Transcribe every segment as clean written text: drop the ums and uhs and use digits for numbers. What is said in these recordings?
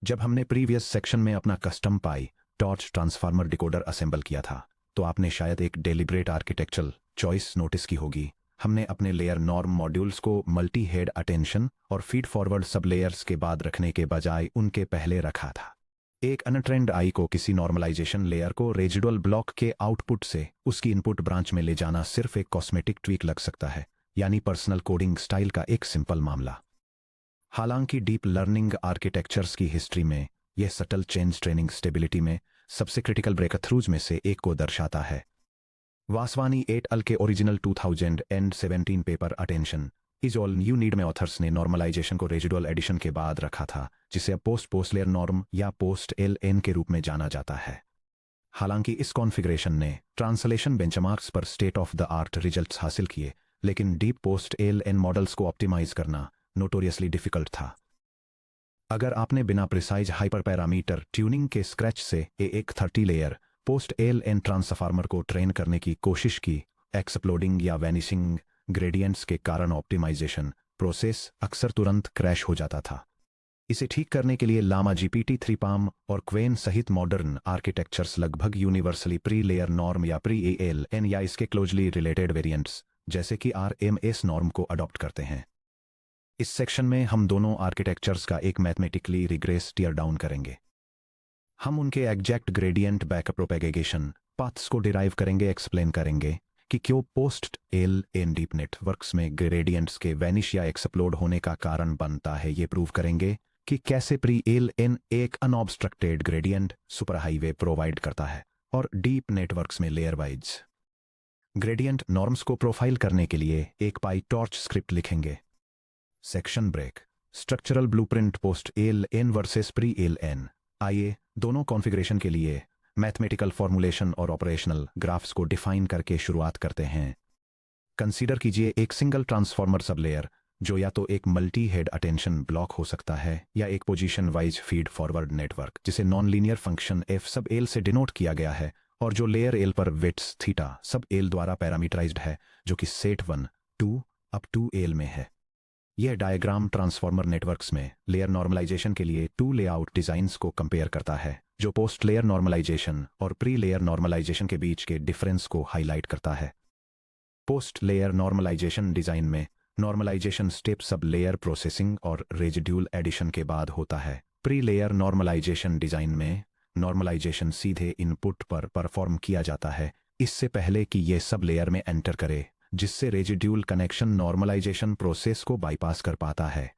जब हमने previous section में अपना कस्टम पाई टॉर्च ट्रांसफार्मर डिकोडर असेंबल किया था तो आपने शायद एक डेलिब्रेट आर्किटेक्चरल चॉइस नोटिस की होगी। हमने अपने लेयर नॉर्म मॉड्यूल्स को मल्टी हेड अटेंशन और फीड फॉरवर्ड सब लेयर्स के बाद रखने के बजाय उनके पहले रखा था। एक अनट्रेंड आई को किसी नॉर्मलाइजेशन लेयर को रेजिडुअल ब्लॉक के आउटपुट से उसकी इनपुट ब्रांच में ले जाना सिर्फ एक कॉस्मेटिक ट्वीक लग सकता है, यानी पर्सनल कोडिंग स्टाइल का एक सिंपल मामला। हालांकि डीप लर्निंग आर्किटेक्चर्स की हिस्ट्री में यह सटल चेंज ट्रेनिंग स्टेबिलिटी में सबसे क्रिटिकल ब्रेकथ्रूज में से एक को दर्शाता है। वासवानी एट अल के original 2017 paper attention is all you need में ऑथर्स ने नॉर्मलाइजेशन को रेजिडुअल एडिशन के बाद रखा था, जिसे अब पोस्ट लेयर नॉर्म या पोस्ट LN के रूप में जाना जाता है। हालांकि इस कॉन्फ़िगरेशन ने ट्रांसलेशन बेंचमार्क्स पर state of the art results हासिल किए, लेकिन डीप पोस्ट LN मॉडल्स को ऑप्टिमाइज करना नोटोरियसली डिफिकल्ट था। अगर आपने बिना प्रिसाइज हाइपर पैरामीटर ट्यूनिंग के स्क्रैच से एक 30 लेयर पोस्ट LN ट्रांसफार्मर को ट्रेन करने की कोशिश की, एक्सप्लोडिंग या वैनिशिंग ग्रेडियंट्स के कारण ऑप्टिमाइजेशन प्रोसेस अक्सर तुरंत क्रैश हो जाता था। इसे ठीक करने के लिए लामा GPT-3 पाम और क्वेन सहित मॉडर्न आर्किटेक्चर्स लगभग यूनिवर्सली प्री लेयर नॉर्म या प्री LN या इसके क्लोजली रिलेटेड वेरिएंट्स जैसे कि RMS नॉर्म को अडॉप्ट करते हैं। इस सेक्शन में हम दोनों आर्किटेक्चर्स का एक मैथमेटिकली रिग्रेस टियर डाउन करेंगे। हम उनके exact gradient backup propagation paths को डिराइव करेंगे, एक्सप्लेन करेंगे कि क्यों पोस्ट LN डीप नेटवर्क्स में ग्रेडियंट्स के वैनिश या एक्सप्लोड होने का कारण बनता है। ये प्रूव करेंगे कि कैसे प्री LN एक unobstructed gradient super highway provide करता है और डीप नेटवर्क्स में लेयर वाइज ग्रेडियंट नॉर्म्स को प्रोफाइल करने के लिए एक पाई टॉर्च स्क्रिप्ट लिखेंगे। Section break, structural blueprint post LN versus pre LN। आइए दोनों कॉन्फ़िगरेशन के लिए मैथमेटिकल फॉर्मूलेशन और ऑपरेशनल ग्राफ्स को डिफाइन करके शुरुआत करते हैं। कंसीडर कीजिए एक सिंगल ट्रांसफार्मर सब लेयर जो या तो एक मल्टी हेड अटेंशन ब्लॉक हो सकता है या एक position wise feed forward network जिसे नॉन लीनियर फंक्शन f सब L से डिनोट किया गया है और जो लेयर L पर वेट्स थीटा सब L द्वारा पैरामीटराइज्ड है, जो कि सेट 1 2 अप टू L में है। यह डायग्राम ट्रांसफार्मर नेटवर्क्स में लेयर नॉर्मलाइजेशन के लिए 2 लेआउट डिजाइन्स को कंपेयर करता है, जो पोस्ट लेयर नॉर्मलाइजेशन और प्री लेयर नॉर्मलाइजेशन के बीच के डिफरेंस को हाईलाइट करता है। पोस्ट लेयर नॉर्मलाइजेशन डिजाइन में normalisation step sub layer processing और रेजिड्यूल एडिशन के बाद होता है। प्री लेयर नॉर्मलाइजेशन डिजाइन में नॉर्मलाइजेशन सीधे इनपुट पर परफॉर्म किया जाता है, इससे पहले कि यह सब लेयर में एंटर करे, जिससे रेजिड्यूल कनेक्शन नॉर्मलाइजेशन प्रोसेस को बाईपास कर पाता है।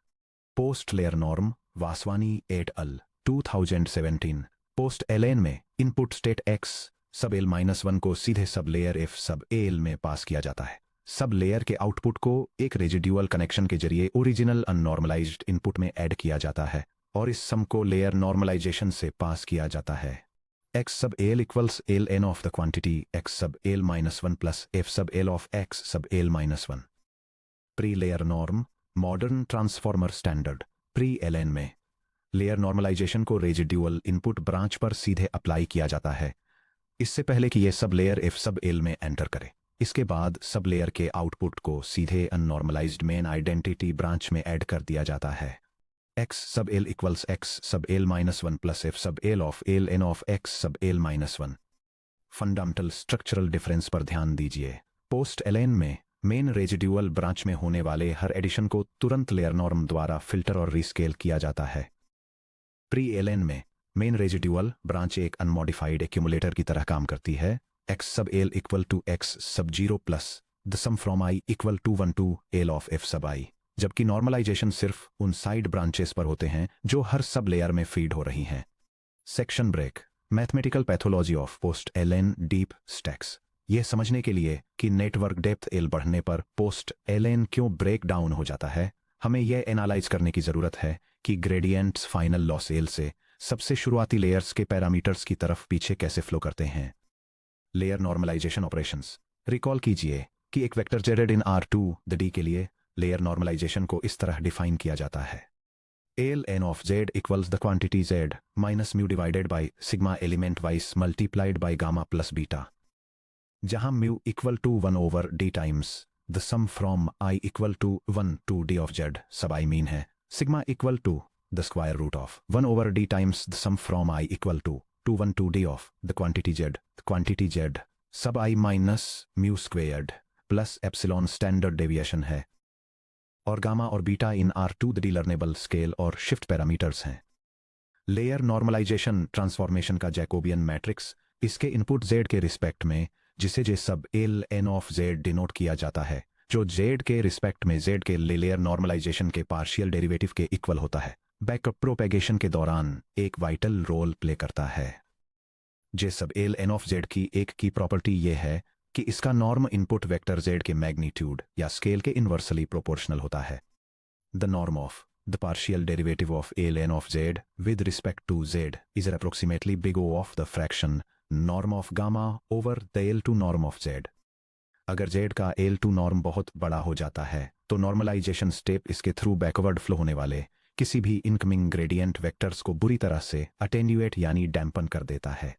Post layer norm Vaswani et al 2017 post LN में input state X sub L-1 को सीधे सब लेयर F सब L में पास किया जाता है। सब लेयर के आउटपुट को एक रेजिड्यूअल कनेक्शन के जरिए ओरिजिनल अननॉर्मलाइज्ड इनपुट में ऐड किया जाता है और इस सम को लेयर नॉर्मलाइजेशन से पास किया जाता है। X sub L equals LN of the quantity X sub L-1 plus F सब L of X sub L-1। Pre layer norm modern transformer standard pre LN में लेयर नॉर्मलाइजेशन को रेजिड्यूअल इनपुट ब्रांच पर सीधे apply किया जाता है, इससे पहले कि यह सब लेयर F सब L में एंटर करे। इसके बाद सब लेयर के आउटपुट को सीधे अननॉर्मलाइज्ड मेन आइडेंटिटी ब्रांच में ऐड कर दिया जाता है। X sub L equals X sub L-1 plus F सब L of LN of X sub L-1। Fundamental structural difference पर ध्यान दीजिए। पोस्ट LN में मेन रेजिड्यूअल ब्रांच में होने वाले हर एडिशन को तुरंत लेयर नॉर्म द्वारा फिल्टर और रीस्केल किया जाता है। प्री LN में मेन रेजिड्यूअल ब्रांच एक अनमॉडिफाइड एक्यूमुलेटर की तरह काम करती है। X sub L equal to X sub 0 plus the sum from I equal to 1 to L of F sub I, जबकि नॉर्मलाइजेशन सिर्फ उन साइड ब्रांचेस पर होते हैं जो हर सब लेयर में फीड हो रही हैं। Section break, mathematical pathology of post LN deep stacks. यह समझने के लिए कि नेटवर्क डेप्थ L बढ़ने पर पोस्ट LN क्यों ब्रेक डाउन हो जाता है, हमें यह एनालाइज करने की जरूरत है कि ग्रेडियंट्स फाइनल लॉस L से सबसे शुरुआती लेयर्स के पैरामीटर्स की तरफ पीछे कैसे फ्लो करते हैं। Layer normalisation operations. रिकॉल कीजिए कि एक vector Z in R2 the D के लिए लेयर नॉर्मलाइजेशन को इस तरह डिफाइन किया जाता है। LN of Z equals the quantity Z minus mu divided by sigma element wise multiplied by gamma plus beta, जहां mu equal to 1 over D times the sum from I equal to 1 to D of Z sub I mean है, sigma equal to the square root of 1 over d times the sum from I equal to 1 to d of the quantity z sub I minus mu squared plus epsilon standard deviation है और gamma और beta in R2 the learnable scale और shift parameters हैं। Layer normalization transformation का Jacobian matrix इसके input z के respect में जिसे j sub L N of z denote किया जाता है जो z के रिस्पेक्ट में z के लेयर नॉर्मलाइजेशन के पार्शियल डेरिवेटिव के इक्वल होता है बैकअप प्रोपेगेशन के दौरान एक वाइटल रोल प्ले करता है। j sub L N of z की एक की प्रॉपर्टी यह है कि इसका नॉर्म इनपुट वेक्टर z के मैग्नीट्यूड या स्केल के इनवर्सली प्रोपोर्शनल होता है। The norm of the partial derivative of ln of z with respect to z is approximately big O of the fraction norm of gamma over the L2 norm of z। अगर z का L2 norm बहुत बड़ा हो जाता है तो normalisation step इसके through backward flow होने वाले किसी भी इनकमिंग ग्रेडियंट वेक्टर्स को बुरी तरह से अटेन्यूएट यानी डैम्पन कर देता है।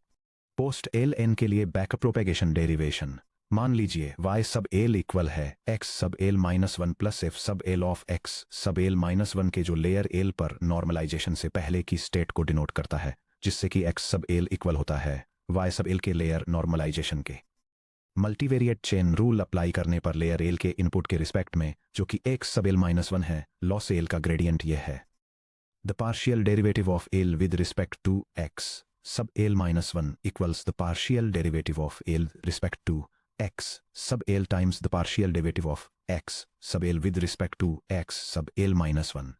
पोस्ट ln के लिए बैकअप प्रोपेगेशन डेरिवेशन मान लीजिए y सब l इक्वल है x sub l minus 1 plus f सब l of x sub l minus 1 के जो लेयर l पर नॉर्मलाइजेशन से पहले की स्टेट को डिनोट करता है जिससे कि x सब l इक्वल होता है y सब l के लेयर नॉर्मलाइजेशन के। मल्टीवेरिएट चेन रूल अप्लाई करने पर लेयर l के इनपुट के रिस्पेक्ट में जो कि x सब l माइनस 1 है लॉस l का ग्रेडियंट यह है the partial derivative of l with respect to x sub l minus 1 equals the partial derivative of l respect to x sub l times the partial derivative of x sub l with respect to x sub l minus 1।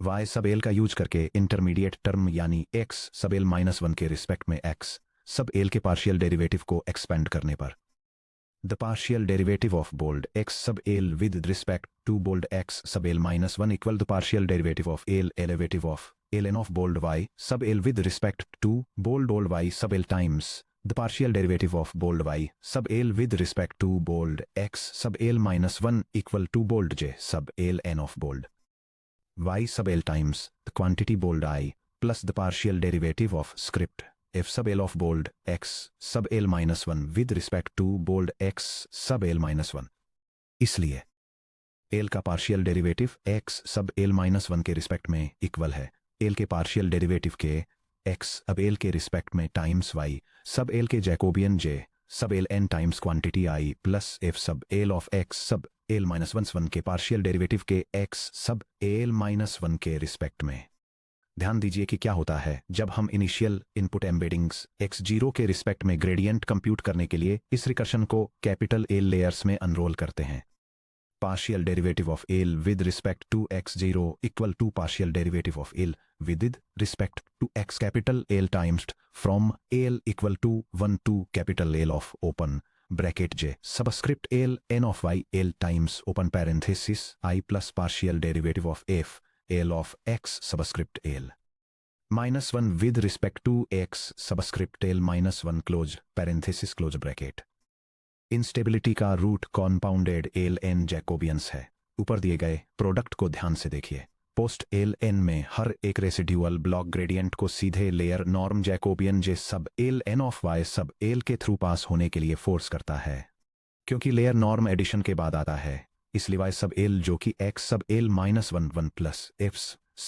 y sub l का use करके intermediate term यानी x sub l minus 1 के respect में x sub l के partial derivative को expand करने पर the partial derivative of bold x sub l with respect to bold x sub l minus 1 equal the partial derivative of l derivative of ln of bold y sub l with respect to bold y sub l times the partial derivative of bold y sub l with respect to bold x sub l minus 1 equal to bold j sub l n of bold y sub l times the quantity bold I plus the partial derivative of script f sub l of bold x sub l minus 1 with respect to bold x sub l minus 1। इसलिए l का partial derivative x sub l minus 1 के respect में equal है l के partial derivative के x अब l के respect में टाइम्स y सब l के जैकोबियन j सब l n times quantity I plus f सब l of x sub l minus 1 के पार्शियल डेरिवेटिव के x सब l माइनस 1 के रिस्पेक्ट में। ध्यान दीजिए कि क्या होता है जब हम इनिशियल इनपुट एम्बेडिंग्स x0 के रिस्पेक्ट में ग्रेडियंट कंप्यूट करने के लिए इस रिकर्शन को कैपिटल L लेयर्स में अनरोल करते हैं। partial derivative of L with respect to x0 equal to partial derivative of L with respect to x capital L times from L equal to 1 to capital L of open bracket j subscript L n of y L times open parenthesis I plus partial derivative of f L of x subscript L minus 1 with respect to x subscript L minus 1 close parenthesis close bracket। Instability का root कॉम्पाउंडेड L N Jacobians है। ऊपर दिए गए product को ध्यान से देखिए। Post L N में हर एक रेसिड्यूअल ब्लॉक ग्रेडियंट को सीधे लेयर नॉर्म जैकोबियन जे सब एल एन ऑफ वाई सब एल के थ्रू पास होने के लिए फोर्स करता है। क्योंकि लेयर नॉर्म एडिशन के बाद आता है इसलिए वाई सब एल जो कि x sub L minus 1 plus F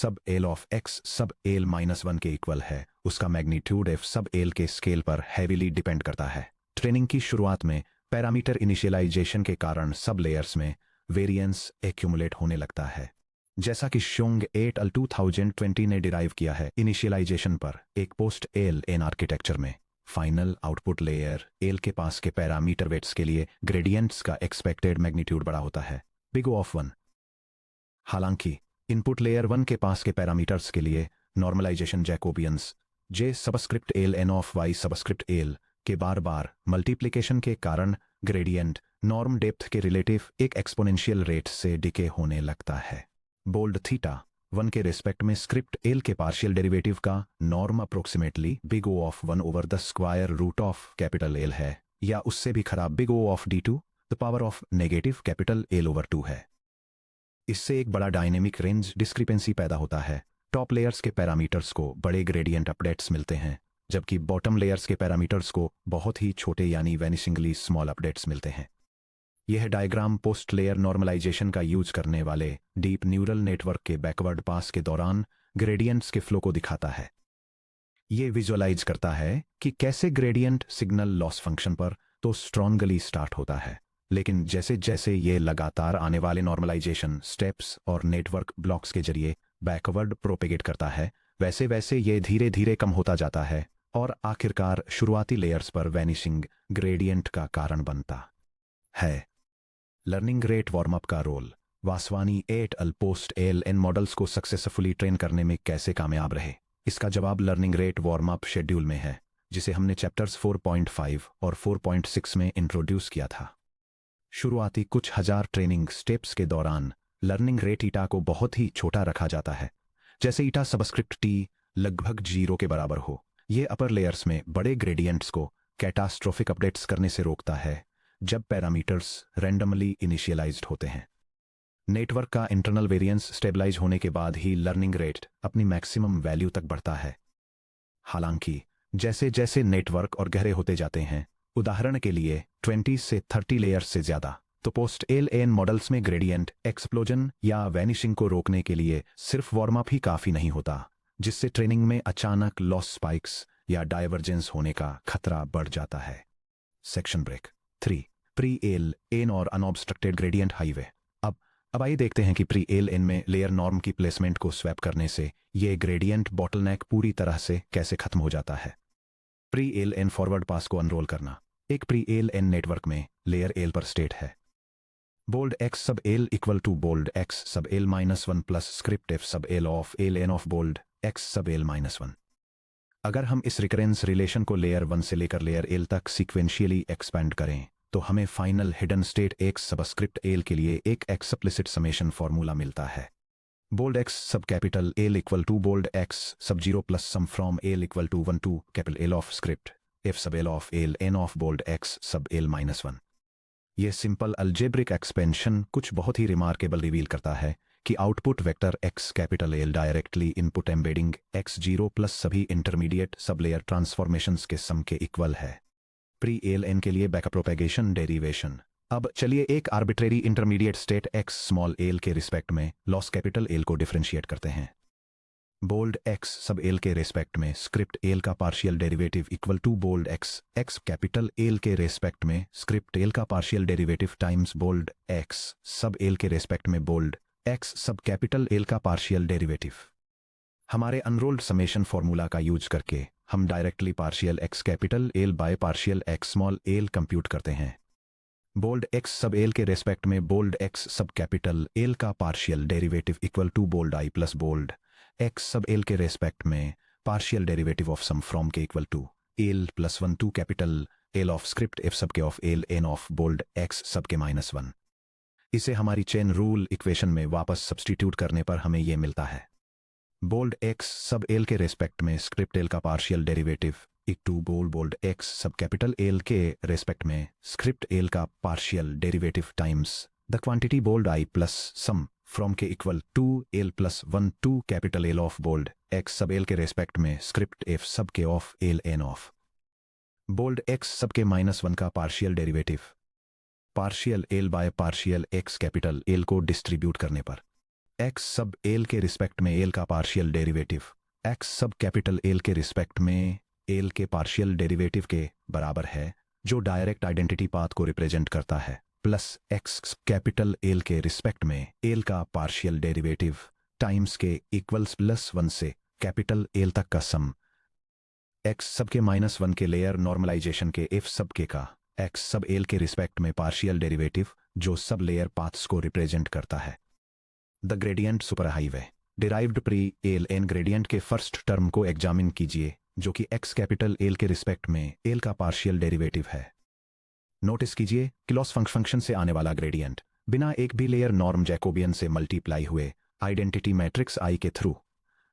sub L of x sub L minus 1 के इक्वल है उसका मैग्नीट्यूड एफ सब एल के स्केल पर हैवीली डिपेंड करता है। ट्रेनिंग की शुरुआत में पैरामीटर इनिशियलाइजेशन के कारण सब लेयर्स में वेरिएंस एक्यूमुलेट होने लगता है जैसा कि शोंग एट अल 2020 ने डिराइव किया है। इनिशियलाइजेशन पर एक पोस्ट एल एन आर्किटेक्चर में फाइनल आउटपुट लेयर एल के पास के पैरामीटर वेट्स के लिए ग्रेडियंट्स का एक्सपेक्टेड मैग्नीट्यूड बड़ा होता है बिग O ऑफ 1। हालांकि इनपुट लेयर 1 के पास के पैरामीटर्स के लिए normalisation Jacobians J subscript L N of Y subscript L के बार बार मल्टीप्लिकेशन के कारण ग्रेडियंट नॉर्म डेप्थ के रिलेटिव एक एक्सपोनेंशियल रेट से डिके होने लगता है। बोल्ड थीटा 1 के रिस्पेक्ट में स्क्रिप्ट एल के पार्शियल डेरिवेटिव का norm approximately big O of 1 over the square root of capital L है या उससे भी खराब big O of d2 the power of negative capital L over 2 है। इससे एक बड़ा डायनेमिक रेंज डिस्क्रिपेंसी पैदा होता है। टॉप लेयर्स के पैरामीटर्स को बड़े ग्रेडियंट अपडेट्स मिलते हैं जबकि बॉटम लेयर्स के पैरामीटर्स को बहुत ही छोटे यानी वेनिशिंगली स्मॉल अपडेट्स मिलते हैं। यह डायग्राम पोस्ट लेयर नॉर्मलाइजेशन का यूज करने वाले डीप न्यूरल नेटवर्क के बैकवर्ड पास के दौरान ग्रेडियंट्स के फ्लो को दिखाता है। ये विजुअलाइज करता है कि कैसे ग्रेडियंट सिग्नल लॉस फंक्शन पर तो स्ट्रॉन्गली स्टार्ट होता है, लेकिन जैसे जैसे ये लगातार आने वाले नॉर्मलाइजेशन स्टेप्स और नेटवर्क ब्लॉक्स के जरिए बैकवर्ड प्रोपेगेट करता है, वैसे वैसे ये धीरे धीरे कम होता जाता है और आखिरकार शुरुआती लेयर्स पर वैनिशिंग ग्रेडियंट का कारण बनता है। लर्निंग रेट वार्मअप का रोल। वासवानी एट अल पोस्ट एल एन मॉडल्स को सक्सेसफुली ट्रेन करने में कैसे कामयाब रहे? इसका जवाब लर्निंग रेट वार्मअप शेड्यूल में है, जिसे हमने चैप्टर्स 4.5 और 4.6 में इंट्रोड्यूस किया था। शुरुआती कुछ हजार ट्रेनिंग स्टेप्स के दौरान लर्निंग रेट ईटा को बहुत ही छोटा रखा जाता है, जैसे ईटा सबस्क्रिप्ट टी लगभग 0 के बराबर हो। ये अपर लेयर्स में बड़े ग्रेडियंट्स को कैटास्ट्रोफिक अपडेट्स करने से रोकता है जब पैरामीटर्स रैंडमली इनिशियलाइज्ड होते हैं। नेटवर्क का इंटरनल वेरिएंस स्टेबलाइज होने के बाद ही लर्निंग रेट अपनी मैक्सिमम वैल्यू तक बढ़ता है। हालांकि जैसे जैसे नेटवर्क और गहरे होते जाते हैं, उदाहरण के लिए 20 से 30 लेयर्स से ज्यादा, तो पोस्ट एल एन मॉडल्स में ग्रेडियंट एक्सप्लोजन या वैनिशिंग को रोकने के लिए सिर्फ वार्म अप ही काफी नहीं होता, जिससे ट्रेनिंग में अचानक लॉस स्पाइक्स या डाइवर्जेंस होने का खतरा बढ़ जाता है। Section break 3 pre L N और अनऑब्स्ट्रक्टेड ग्रेडियंट हाईवे। अब आइए देखते हैं कि प्री एल एन में लेयर नॉर्म की प्लेसमेंट को स्वैप करने से ये ग्रेडियंट बॉटलनेक पूरी तरह से कैसे खत्म हो जाता है। Pre L N forward pass को अनरोल करना। एक प्री एल एन नेटवर्क में लेयर एल पर स्टेट है bold X sub L equal to bold X sub L -1 plus script F sub L of L N of bold X sub L -1। अगर हम इस recurrence relation को layer 1 से लेकर layer L तक sequentially expand करें, तो हमें final hidden state X subscript L के लिए एक एक्सप्लिसिट समेशन फॉर्मूला मिलता है। Bold X sub capital L equal to bold X sub 0 plus sum from L equal to 1 to capital L of script F sub L of L N of bold X sub L -1। यह simple algebraic expansion कुछ बहुत ही remarkable reveal करता है कि output vector x capital L directly input embedding x 0 plus सभी intermediate sub layer transformations के सम के equal है। प्री एल एन के लिए बैकअप प्रोपेगेशन डेरिवेशन। अब चलिए एक arbitrary intermediate state X small L के रिस्पेक्ट में लॉस कैपिटल एल को डिफरेंशिएट करते हैं। बोल्ड एक्स सब एल के रेस्पेक्ट में स्क्रिप्ट एल का partial derivative equal to bold X X capital L के रेस्पेक्ट में स्क्रिप्ट एल का partial derivative times bold X sub L के रेस्पेक्ट में bold X sub capital L का partial derivative. हमारे अनरोल्ड समेशन फॉर्मूला का use करके हम directly partial X capital L by partial X small L compute करते हैं। बोल्ड एक्स सब एल के रेस्पेक्ट में bold X sub capital L का partial derivative equal to bold I plus bold X sub L के respect में partial derivative of sum from K equal to L plus 1 to capital L of script F sub K of L N of bold X sub K -1। इसे हमारी chain rule equation में वापस substitute करने पर हमें यह मिलता है। बोल्ड एक्स सब एल के रेस्पेक्ट में स्क्रिप्ट एल का partial derivative equal to bold X sub capital L के रेस्पेक्ट में स्क्रिप्ट एल का partial derivative times the quantity bold I plus sum from K equal to L plus 1 to capital L of bold X sub L के respect में script F sub K of L N of bold X sub K -1 का partial derivative partial L by partial X capital L को distribute करने पर x sub L के respect में L का partial derivative x sub capital L के respect में L के पार्शियल डेरिवेटिव के बराबर है, जो डायरेक्ट आइडेंटिटी पाथ को रिप्रेजेंट करता है, प्लस एक्स कैपिटल एल के रिस्पेक्ट में एल का पार्शियल डेरिवेटिव टाइम्स के इक्वल्स +1 से कैपिटल एल तक का सम एक्स सब के -1 के लेयर नॉर्मलाइजेशन के एफ सब के का एक्स सब एल के रिस्पेक्ट में पार्शियल डेरिवेटिव जो सब लेयर पाथ्स को रिप्रेजेंट करता है। The gradient super highway. Derived pre L N gradient के फर्स्ट टर्म को एग्जामिन कीजिए, जो कि एक्स कैपिटल एल के रिस्पेक्ट में एल का पार्शियल डेरिवेटिव है। नोटिस कीजिए कि लॉस फंक्शन से आने वाला ग्रेडियंट बिना एक भी लेयर नॉर्म जैकोबियन से मल्टीप्लाई हुए आइडेंटिटी मैट्रिक्स आई के थ्रू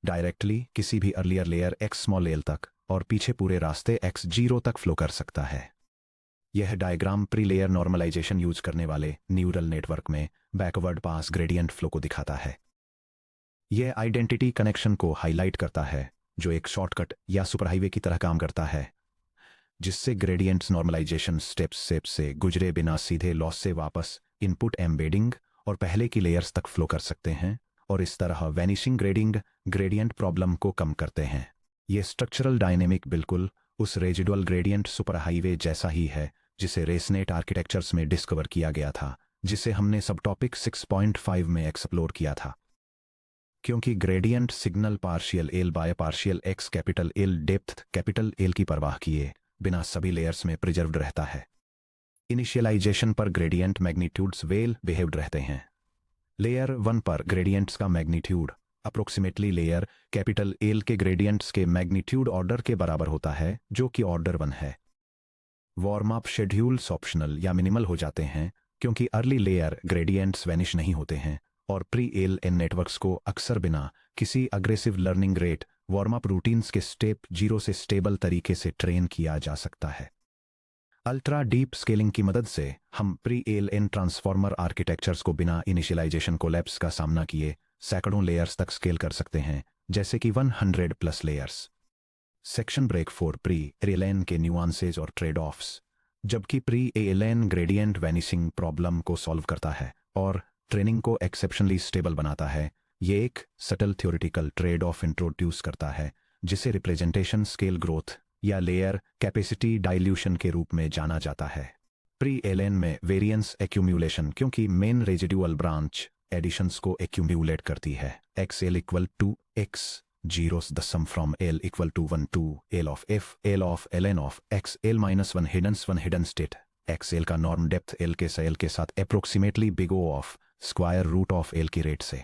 डायरेक्टली किसी भी earlier layer x small L तक और पीछे पूरे रास्ते एक्स 0 तक फ्लो कर सकता है। यह diagram pre layer normalisation use करने वाले न्यूरल नेटवर्क में बैकवर्ड पास ग्रेडियंट फ्लो को दिखाता है। यह आइडेंटिटी कनेक्शन को हाईलाइट करता है, जो एक शॉर्टकट या सुपरहाईवे की तरह काम करता है, जिससे ग्रेडियंट्स नॉर्मलाइजेशन स्टेप्स से गुजरे बिना सीधे लॉस से वापस इनपुट एम्बेडिंग और पहले की लेयर्स तक फ्लो कर सकते हैं और इस तरह वैनिशिंग ग्रेडियंट प्रॉब्लम को कम करते हैं। ये स्ट्रक्चरल डायनेमिक बिल्कुल उस रेजिडुअल ग्रेडियंट सुपर हाईवे जैसा ही है जिसे रेसनेट आर्किटेक्चर्स में डिस्कवर किया गया था, जिसे हमने सब टॉपिक 6.5 में एक्सप्लोर किया था। क्योंकि gradient signal partial L by partial X capital L depth capital L की परवाह किए बिना सभी लेयर्स में प्रिजर्व्ड रहता है। इनिशियलाइजेशन पर ग्रेडियंट मैग्नीट्यूड्स वेल बिहेव्ड रहते हैं। लेयर 1 पर ग्रेडियंट्स का magnitude approximately layer capital L के ग्रेडियंट्स के मैग्नीट्यूड ऑर्डर के बराबर होता है, जो कि ऑर्डर 1 है। वार्म अप शेड्यूल्स ऑप्शनल या मिनिमल हो जाते हैं क्योंकि अर्ली लेयर ग्रेडियंट्स वैनिश नहीं होते हैं और प्री एल एन नेटवर्क्स को अक्सर बिना किसी aggressive learning rate warm up routines के स्टेप 0 से स्टेबल तरीके से ट्रेन किया जा सकता है। अल्ट्रा डीप स्केलिंग की मदद से हम pre L N transformer architectures को बिना इनिशियलाइजेशन कोलैप्स का सामना किए सैकड़ों लेयर्स तक स्केल कर सकते हैं, जैसे कि 100+ layers. Section break for pre L के न्यूआंसेज और ट्रेड ऑफ्स। जबकि pre L gradient vanishing problem को सॉल्व करता है और ट्रेनिंग को एक्सेप्शनली स्टेबल बनाता है, ये एक subtle theoretical trade off introduce करता है जिसे रिप्रेजेंटेशन स्केल ग्रोथ या लेयर कैपेसिटी डाइल्यूशन के रूप में जाना जाता है। प्री एल में वेरिएंस एक्यूम्यूलेशन क्योंकि मेन रेजिडुअल ब्रांच एडिशंस को एक्यूम्यूलेट करती है। XL equal to X zeros the sum from L equal to 1 to L of F L of Ln of XL minus 1 hidden state. XL का norm depth L के scale के साथ approximately big O of square root of L की rate से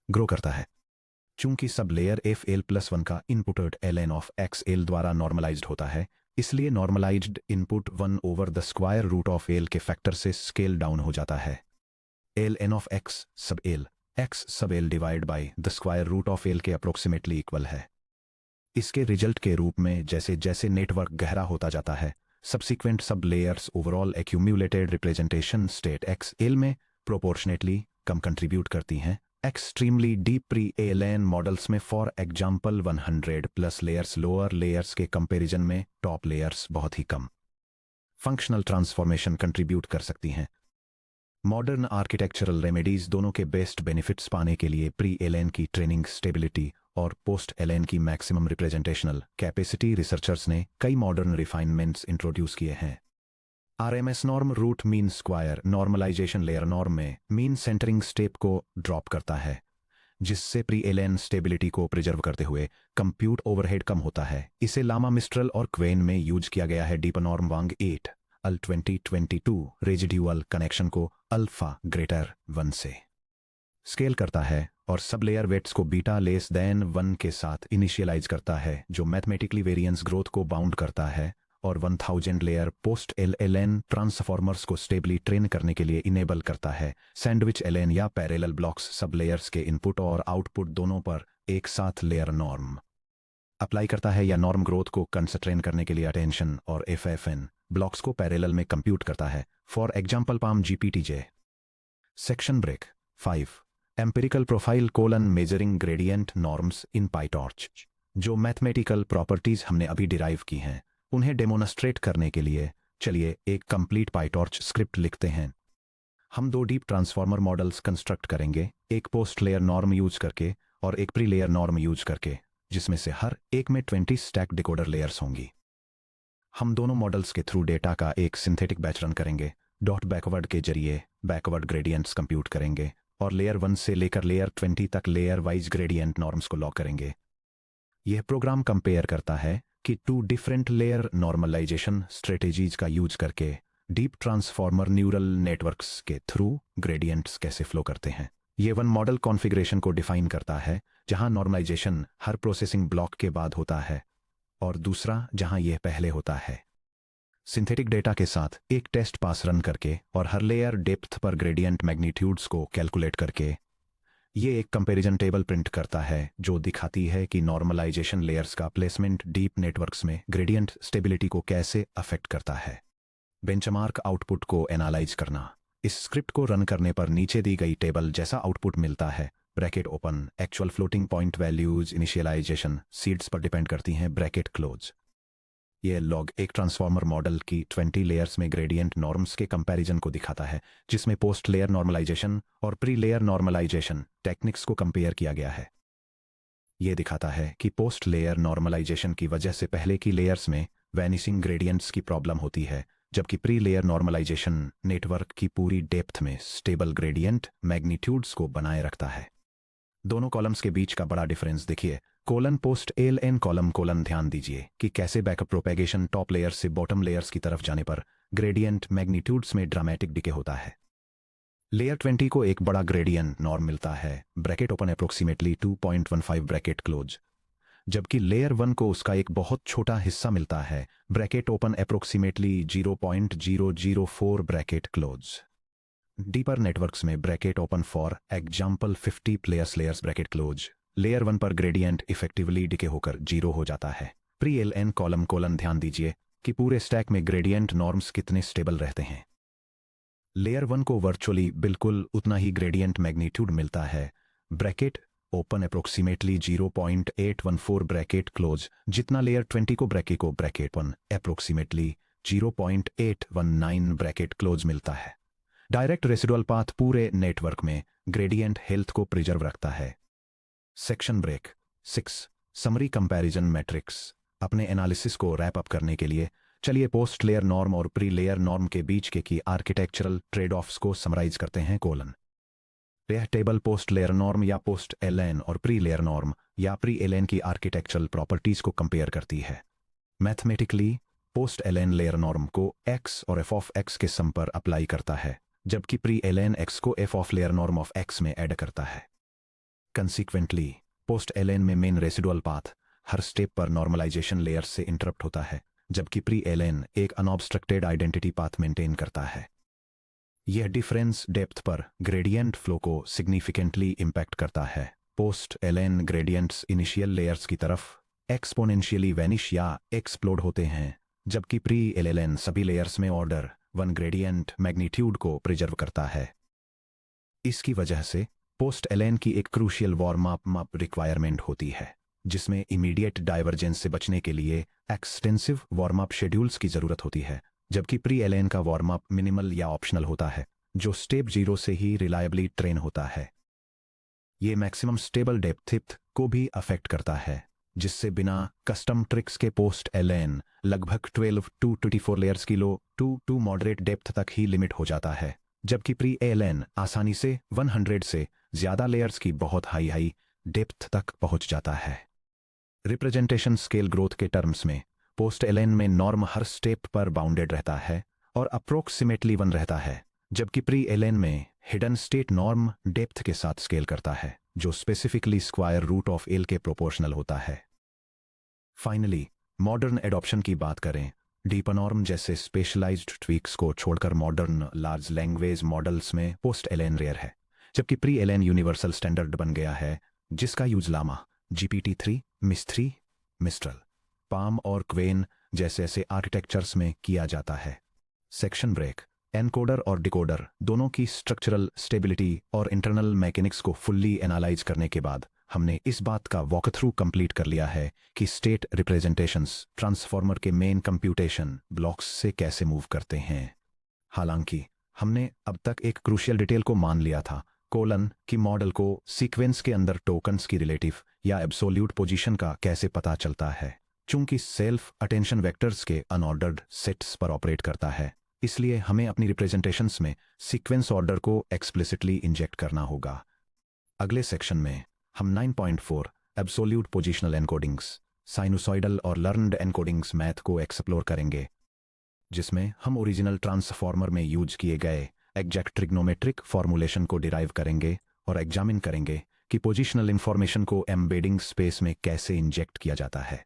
grow करता है। चूंकि sub layer FL+1 का इनपुट Ln ऑफ XL द्वारा नॉर्मलाइज्ड होता है, इसलिए normalised input 1 over the square root of L के फैक्टर से स्केल डाउन हो जाता है। Ln of X sub L divide by the square root of L के अप्रोक्सीमेटली इक्वल है। इसके रिजल्ट के रूप में जैसे जैसे नेटवर्क गहरा होता जाता है, subsequent sub layers overall accumulated representation state XL में प्रोपोर्शनेटली कम कंट्रीब्यूट करती हैं। Extremely deep pre L models में for example 100+ layers lower layers के कंपैरिजन में टॉप लेयर्स बहुत ही कम फंक्शनल ट्रांसफॉर्मेशन कंट्रीब्यूट कर सकती हैं। मॉडर्न आर्किटेक्चरल रेमेडीज दोनों के बेस्ट बेनिफिट्स पाने के लिए प्री एल की ट्रेनिंग स्टेबिलिटी और पोस्ट एल की मैक्सिमम रिप्रेजेंटेशनल कैपेसिटी रिसर्चर्स ने कई मॉडर्न रिफाइनमेंट्स इंट्रोड्यूस किए हैं। RMS norm root mean square normalisation layer norm में मीन सेंटरिंग स्टेप को ड्रॉप करता है, जिससे प्री एल स्टेबिलिटी को प्रिजर्व करते हुए कंप्यूट ओवरहेड कम होता है। इसे लामा मिस्ट्रल और क्वेन में यूज किया गया है। डीपर नॉर्म वांग 8 अल 2022 रेजिड्यूअल कनेक्शन को अल्फा ग्रेटर 1 से स्केल करता है और सब लेयर वेट्स को बीटा लेस देन 1 के साथ इनिशियलाइज करता है, जो मैथमेटिकली वेरिएंस ग्रोथ को बाउंड करता है और 1000 लेयर पोस्ट LLN ट्रांसफॉर्मर्स को स्टेबली ट्रेन करने के लिए इनेबल करता है। सैंडविच LN या पैरेलल ब्लॉक्स सब लेयर्स के इनपुट और आउटपुट दोनों पर एक साथ लेयर नॉर्म अप्लाई करता है या नॉर्म ग्रोथ को कंस्ट्रेन करने के लिए अटेंशन और FFN ब्लॉक्स को पैरेलल में कंप्यूट करता है। For example PaLM GPTJ। Section break 5 empirical profile measuring gradient norms in PyTorch. जो मैथमेटिकल प्रॉपर्टीज हमने अभी डिराइव की हैं, उन्हें डेमोन्स्ट्रेट करने के लिए चलिए एक कंप्लीट पाइटॉर्च स्क्रिप्ट लिखते हैं। हम 2 डीप ट्रांसफॉर्मर मॉडल्स कंस्ट्रक्ट करेंगे, एक पोस्ट लेयर नॉर्म यूज करके और एक प्री लेयर नॉर्म यूज करके, जिसमें से हर एक में 20 स्टैक डिकोडर लेयर्स होंगी। हम दोनों मॉडल्स के थ्रू डेटा का एक सिंथेटिक बैच रन करेंगे, डॉट बैकवर्ड के जरिए बैकवर्ड ग्रेडियंट्स कंप्यूट करेंगे और लेयर 1 से लेकर लेयर 20 तक लेयर वाइज ग्रेडियंट नॉर्म्स को लॉक करेंगे। यह प्रोग्राम कंपेयर करता है कि 2 डिफरेंट लेयर नॉर्मलाइजेशन स्ट्रेटेजीज का यूज करके डीप ट्रांसफॉर्मर न्यूरल नेटवर्क्स के थ्रू ग्रेडियंट्स कैसे फ्लो करते हैं। ये 1 मॉडल कॉन्फ़िगरेशन को डिफाइन करता है, जहां नॉर्मलाइजेशन हर प्रोसेसिंग ब्लॉक के बाद होता है और दूसरा जहां यह पहले होता है। सिंथेटिक डेटा के साथ एक टेस्ट पास रन करके और हर लेयर डेप्थ पर ग्रेडियंट मैग्नीट्यूड्स को कैलकुलेट करके ये एक कंपैरिजन टेबल प्रिंट करता है जो दिखाती है कि नॉर्मलाइजेशन लेयर्स का प्लेसमेंट डीप नेटवर्क्स में ग्रेडियंट स्टेबिलिटी को कैसे अफेक्ट करता है। बेंचमार्क आउटपुट को एनालाइज करना। इस स्क्रिप्ट को रन करने पर नीचे दी गई टेबल जैसा आउटपुट मिलता है। Bracket open actual floating point values initialisation seeds पर डिपेंड करती हैं, ब्रैकेट क्लोज। यह लॉग एक ट्रांसफॉर्मर मॉडल की 20 लेयर्स में ग्रेडियंट नॉर्म्स के कंपैरिजन को दिखाता है, जिसमें पोस्ट लेयर नॉर्मलाइजेशन और प्री लेयर नॉर्मलाइजेशन टेक्निक्स को कंपेयर किया गया है। यह दिखाता है कि पोस्ट लेयर नॉर्मलाइजेशन की वजह से पहले की लेयर्स में वैनिशिंग ग्रेडियंट्स की प्रॉब्लम होती है, जबकि प्री लेयर नॉर्मलाइजेशन नेटवर्क की पूरी डेप्थ में स्टेबल ग्रेडियंट मैग्नीट्यूड्स को बनाए रखता है। दोनों कॉलम्स के बीच का बड़ा डिफरेंस देखिए। Colon post L N column colon ध्यान दीजिए कि कैसे बैकअप प्रोपेगेशन टॉप लेयर्स से बॉटम लेयर्स की तरफ जाने पर ग्रेडियंट मैग्नीट्यूड्स में ड्रामेटिक डिके होता है। लेयर 20 को एक बड़ा ग्रेडियंट नॉर्म मिलता है, bracket open approximately 2.15 bracket close, जबकि लेयर 1 को उसका एक बहुत छोटा हिस्सा मिलता है, bracket open approximately 0.004 bracket close. Deeper networks में bracket open for example 50 players layers bracket close, layer 1 पर ग्रेडियंट इफेक्टिवली डिके होकर 0 हो जाता है। Pre L N column colon ध्यान दीजिए कि पूरे स्टैक में ग्रेडियंट नॉर्म्स कितने स्टेबल रहते हैं। लेयर 1 को वर्चुअली बिल्कुल उतना ही ग्रेडियंट मैग्नीट्यूड मिलता है, bracket open approximately 0.814 bracket close, जितना लेयर 20 को bracket open approximately 0.819 bracket close मिलता है। डायरेक्ट रेसिडुअल पाथ पूरे नेटवर्क में ग्रेडियंट हेल्थ को प्रिजर्व रखता है। Section break 6 summary comparison matrix. अपने एनालिसिस को रैप अप करने के लिए चलिए पोस्ट लेयर नॉर्म और प्री लेयर नॉर्म के बीच के की आर्किटेक्चरल ट्रेड ऑफ्स को समराइज करते हैं। कोलन यह टेबल पोस्ट लेयर नॉर्म या पोस्ट एलएन और प्री लेयर नॉर्म या प्री एलएन की आर्किटेक्चरल प्रॉपर्टीज को कंपेयर करती है। Mathematically post L N layer norm को x और f ऑफ x के सम पर अप्लाई करता है, जबकि प्री एलएन x को f of layer norm of x में ऐड करता है। कंसिक्वेंटली पोस्ट एलएन में मेन रेसिडुअल पाथ हर स्टेप पर नॉर्मलाइजेशन लेयर से इंटरप्ट होता है, जबकि प्री एलएन एक अनऑब्स्ट्रक्टेड आइडेंटिटी पाथ मेंटेन करता है। यह डिफरेंस डेप्थ पर ग्रेडियंट फ्लो को सिग्निफिकेंटली इंपैक्ट करता है। Post L N gradients initial layers की तरफ एक्सपोनेंशियली वैनिश या एक्सप्लोड होते हैं, जबकि प्री एलएन सभी लेयर्स में ऑर्डर 1 ग्रेडियंट मैग्नीट्यूड को प्रिजर्व करता है। इसकी वजह से पोस्ट एलएन की एक क्रूशियल वार्म अप रिक्वायरमेंट होती है, जिसमें इमीडिएट डाइवर्जेंस से बचने के लिए एक्सटेंसिव वार्म अप शेड्यूल्स की जरूरत होती है, जबकि प्री एलएन का वार्म अप मिनिमल या ऑप्शनल होता है, जो स्टेप 0 से ही रिलायबली ट्रेन होता है। ये मैक्सिमम स्टेबल डेप्थ को भी अफेक्ट करता है, जिससे बिना कस्टम ट्रिक्स के पोस्ट एलएन लगभग 12 to 24 लेयर्स की लो टू मॉडरेट डेप्थ तक ही लिमिट हो जाता है, जबकि प्री एलएन आसानी से 100 से ज्यादा लेयर्स की बहुत हाई डेप्थ तक पहुंच जाता है। रिप्रेजेंटेशन स्केल ग्रोथ के टर्म्स में पोस्ट एलएन में नॉर्म हर स्टेप पर बाउंडेड रहता है और अप्रोक्सीमेटली 1 रहता है, जबकि प्री एलएन में हिडन स्टेट नॉर्म डेप्थ के साथ स्केल करता है, जो specifically square root of L के प्रोपोर्शनल होता है। फाइनली मॉडर्न एडॉप्शन की बात करें, डीपर नॉर्म जैसे स्पेशलाइज्ड ट्वीक्स को छोड़कर मॉडर्न लार्ज लैंग्वेज मॉडल्स में पोस्ट एलएन रेयर है, जबकि प्री एलएन यूनिवर्सल स्टैंडर्ड बन गया है, जिसका use Lama, GPT-3, MIS-3, mistral, palm और क्वेन जैसे ऐसे आर्किटेक्चर्स में किया जाता है। सेक्शन ब्रेक एनकोडर और डिकोडर दोनों की स्ट्रक्चरल स्टेबिलिटी और इंटरनल मैकेनिक्स को फुल्ली एनालाइज करने के बाद हमने इस बात का वॉक थ्रू कंप्लीट कर लिया है कि स्टेट रिप्रेजेंटेशंस ट्रांसफॉर्मर के मेन कंप्यूटेशन ब्लॉक्स से कैसे मूव करते हैं। हालांकि हमने अब तक एक क्रूशियल डिटेल को मान लिया था, कोलन की मॉडल को सीक्वेंस के अंदर टोकन्स की रिलेटिव या एब्सोल्यूट पोजीशन का कैसे पता चलता है। चूंकि सेल्फ अटेंशन वेक्टर्स के अनऑर्डर्ड सेट्स पर ऑपरेट करता है, इसलिए हमें अपनी रिप्रेजेंटेशंस में सीक्वेंस ऑर्डर को एक्सप्लिसिटली इंजेक्ट करना होगा। अगले सेक्शन में हम 9.4 एब्सोल्यूट पोजिशनल एनकोडिंग्स, साइनुसॉइडल और लर्नड एनकोडिंग्स मैथ को एक्सप्लोर करेंगे, जिसमें हम ओरिजिनल ट्रांसफॉर्मर में यूज किए गए एग्जैक्ट ट्रिग्नोमेट्रिक फॉर्मूलेशन को डिराइव करेंगे और एग्जामिन करेंगे कि पोजिशनल इंफॉर्मेशन को एम्बेडिंग स्पेस में कैसे इंजेक्ट किया जाता है।